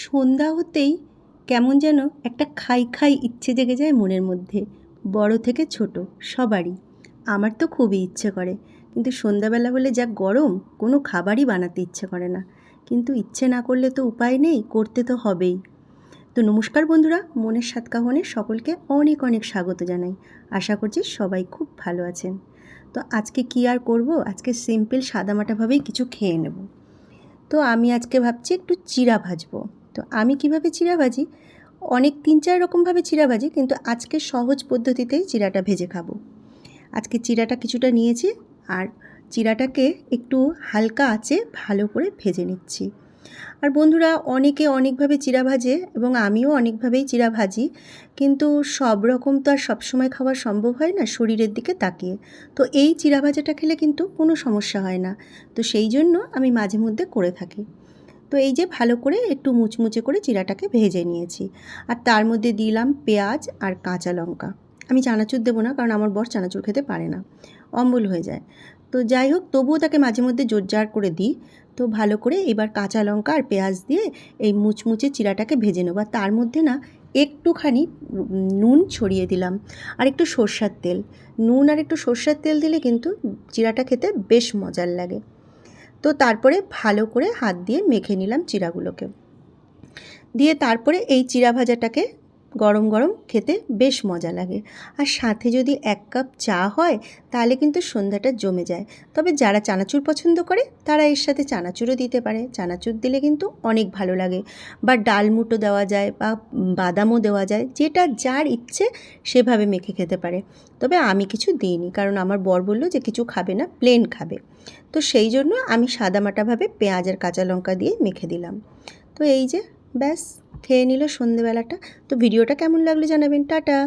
সন্ধ্যা হতেই কেমন যেন একটা খাই খাই ইচ্ছে জেগে যায় মনের মধ্যে, বড় থেকে ছোট সবারই। আমার তো খুবই ইচ্ছে করে, কিন্তু সন্ধ্যাবেলা হলে যা গরম, কোনো খাবারই বানাতে ইচ্ছে করে না। কিন্তু ইচ্ছে না করলে তো উপায় নেই, করতে তো হবেই। তো নমস্কার বন্ধুরা, মনের স্বাদ কাহনে সকলকে অনেক অনেক স্বাগত জানাই। আশা করছি সবাই খুব ভালো আছেন। তো আজকে কি আর করব, আজকে সিম্পল সাদামাটাভাবেই কিছু খেয়ে নেব। তো আমি আজকে ভাবছি একটু চিড়া ভাজবো। তো আমি কিভাবে চিড়া ভাজি, অনেক ৩-৪ রকমভাবে চিড়া ভাজি, কিন্তু আজকে সহজ পদ্ধতিতেই চিড়াটা ভেজে খাবো। আজকে চিড়াটা কিছুটা নিয়েছি, আর চিড়াটাকে একটু হালকা আঁচে ভালো করে ভেজে নিচ্ছি। আর বন্ধুরা, অনেকে অনেকভাবে চিড়া ভাজে এবং আমিও অনেকভাবেই চিড়া ভাজি, কিন্তু সব রকম তো আর সবসময় খাওয়া সম্ভব হয় না শরীরের দিকে তাকিয়ে। তো এই চিড়া ভাজাটা খেলে কিন্তু কোনো সমস্যা হয় না, তো সেই জন্য আমি মাঝে মধ্যে করে থাকি। তো এই যে ভালো করে একটু মুচমুচে করে চিড়াটাকে ভেজে নিয়েছি, আর তার মধ্যে দিলাম পেঁয়াজ আর কাঁচা লঙ্কা। আমি চানাচুর দেবো না, কারণ আমার বর চানাচুর খেতে পারে না, অম্বল হয়ে যায়। তো যাই হোক, তবুও তাকে মাঝে মধ্যে জোরজার করে দিই। তো ভালো করে এবার কাঁচা লঙ্কা আর পেঁয়াজ দিয়ে এই মুচমুচে চিড়াটাকে ভেজে নেবো। আর তার মধ্যে না একটুখানি নুন ছড়িয়ে দিলাম, আর একটু সর্ষের তেল। নুন আর একটু সর্ষের তেল দিলে কিন্তু চিড়াটা খেতে বেশ মজার লাগে। তো তারপরে ভালো করে হাত দিয়ে মেখে নিলাম চিড়াগুলোকে, দিয়ে তারপরে এই চিড়া ভাজাটাকে গরম গরম খেতে বেশ মজা লাগে। আর সাথে যদি 1 কাপ চা হয়, তাহলে কিন্তু সন্ধ্যাটা জমে যায়। তবে যারা চানাচুর পছন্দ করে তারা এর সাথে চানাচুরও দিতে পারে, চানাচুর দিলে কিন্তু অনেক ভালো লাগে। বা ডালমুটো দেওয়া যায়, বা বাদামও দেওয়া যায়, যেটা যার ইচ্ছে সেভাবে মেখে খেতে পারে। তবে আমি কিছু দিইনি, কারণ আমার বর বলল যে কিছু খাবে না, প্লেন খাবে। তো সেই জন্য আমি সাদামাটাভাবে পেঁয়াজ আর কাঁচা লঙ্কা দিয়ে মেখে দিলাম। তো এই যে ব্যাস, খেয়ে নিল সন্ধেবেলাটা। তো ভিডিওটা কেমন লাগলো জানাবেন। টাটা।